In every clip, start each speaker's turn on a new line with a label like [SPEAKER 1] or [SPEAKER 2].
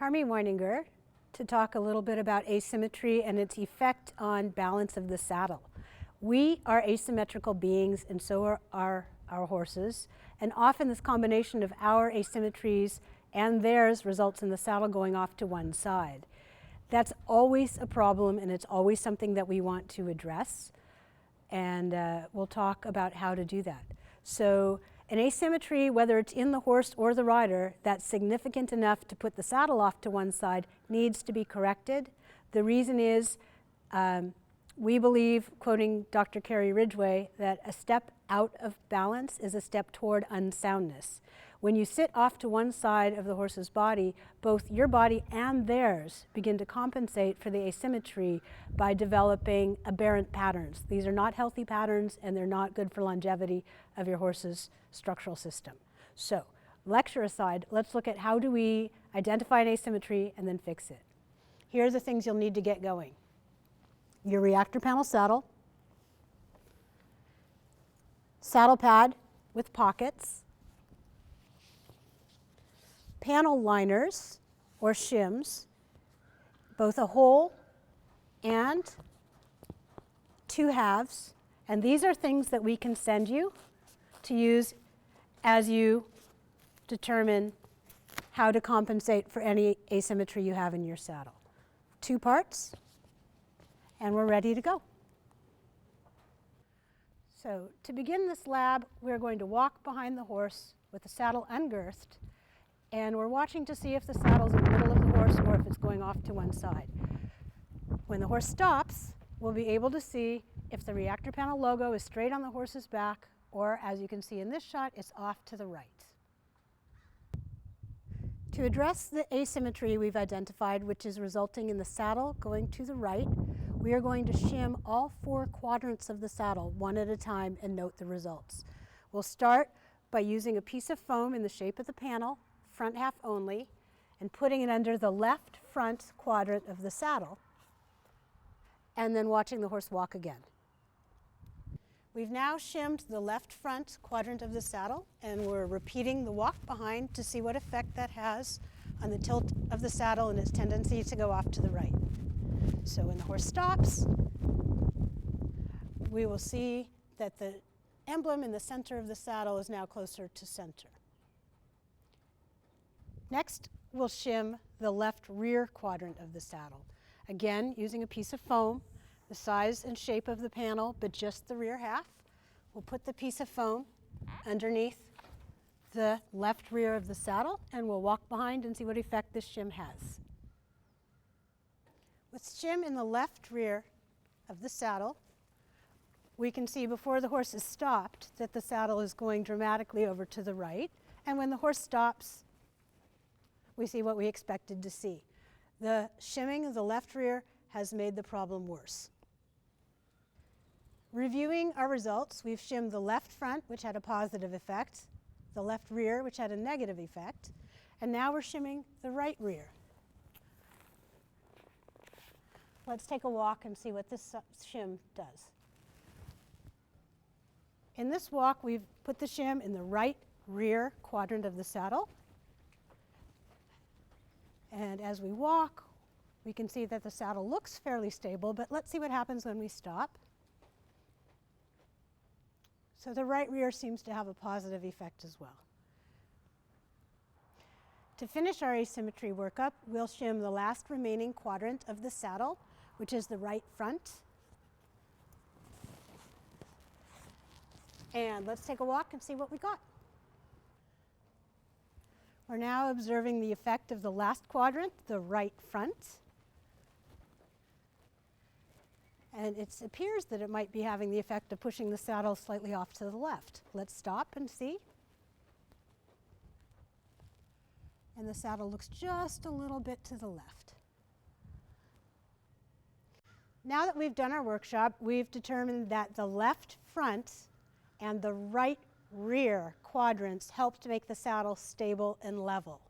[SPEAKER 1] Carmi Weininger to talk a little bit about asymmetry and its effect on balance of the saddle. We are asymmetrical beings, and so are our horses, and often this combination of our asymmetries and theirs results in the saddle going off to one side. That's always a problem, and it's always something that we want to address, and we'll talk about how to do that. So an asymmetry, whether it's in the horse or the rider, that's significant enough to put the saddle off to one side needs to be corrected. The reason is we believe, quoting Dr. Carrie Ridgway, that a step out of balance is a step toward unsoundness. When you sit off to one side of the horse's body, both your body and theirs begin to compensate for the asymmetry by developing aberrant patterns. These are not healthy patterns, and they're not good for longevity of your horse's structural system. So, lecture aside, let's look at how do we identify an asymmetry and then fix it. Here are the things you'll need to get going. Your reactor panel saddle, saddle pad with pockets, panel liners or shims, both a whole and two halves, and these are things that we can send you to use as you determine how to compensate for any asymmetry you have in your saddle. 2 parts, and we're ready to go. So to begin this lab, we're going to walk behind the horse with the saddle ungirthed, and we're watching to see if the saddle's in the middle of the horse or if it's going off to one side. When the horse stops, we'll be able to see if the reactor panel logo is straight on the horse's back, or as you can see in this shot, it's off to the right. To address the asymmetry we've identified, which is resulting in the saddle going to the right, we are going to shim all 4 quadrants of the saddle one at a time and note the results. We'll start by using a piece of foam in the shape of the panel, front half only, and putting it under the left front quadrant of the saddle, and then watching the horse walk again. We've now shimmed the left front quadrant of the saddle, and we're repeating the walk behind to see what effect that has on the tilt of the saddle and its tendency to go off to the right. So when the horse stops, we will see that the emblem in the center of the saddle is now closer to center. Next, we'll shim the left rear quadrant of the saddle. Again, using a piece of foam, the size and shape of the panel, but just the rear half. We'll put the piece of foam underneath the left rear of the saddle, and we'll walk behind and see what effect this shim has. With shim in the left rear of the saddle, we can see before the horse is stopped that the saddle is going dramatically over to the right, and when the horse stops, we see what we expected to see. The shimming of the left rear has made the problem worse. Reviewing our results, we've shimmed the left front, which had a positive effect, the left rear, which had a negative effect, and now we're shimming the right rear. Let's take a walk and see what this shim does. In this walk, we've put the shim in the right rear quadrant of the saddle. And as we walk, we can see that the saddle looks fairly stable, but let's see what happens when we stop. So the right rear seems to have a positive effect as well. To finish our asymmetry workup, we'll shim the last remaining quadrant of the saddle, which is the right front. And let's take a walk and see what we got. We're now observing the effect of the last quadrant, the right front. And it appears that it might be having the effect of pushing the saddle slightly off to the left. Let's stop and see. And the saddle looks just a little bit to the left. Now that we've done our workshop, we've determined that the left front and the right rear quadrants help to make the saddle stable and level.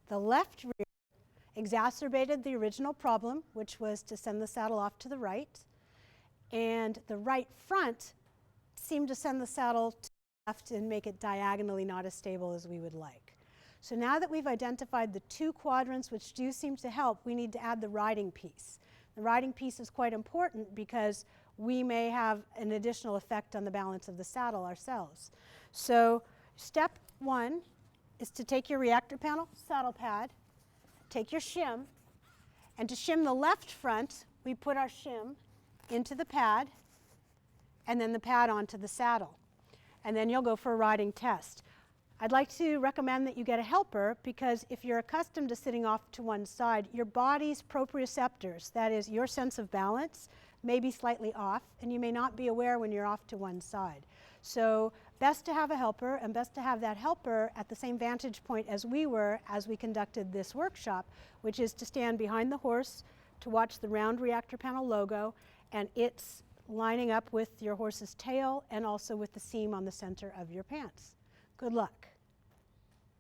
[SPEAKER 1] The left rear exacerbated the original problem, which was to send the saddle off to the right, and the right front seemed to send the saddle to the left and make it diagonally not as stable as we would like. So now that we've identified the two quadrants which do seem to help, we need to add the riding piece. The riding piece is quite important because we may have an additional effect on the balance of the saddle ourselves. So step one is to take your ReactorPanel saddle pad, take your shim, and to shim the left front, we put our shim into the pad and then the pad onto the saddle. And then you'll go for a riding test. I'd like to recommend that you get a helper because if you're accustomed to sitting off to one side, your body's proprioceptors, that is your sense of balance, may be slightly off and you may not be aware when you're off to one side. So best to have a helper and best to have that helper at the same vantage point as we were as we conducted this workshop, which is to stand behind the horse to watch the round ReactorPanel logo and it's lining up with your horse's tail and also with the seam on the center of your pants. Good luck.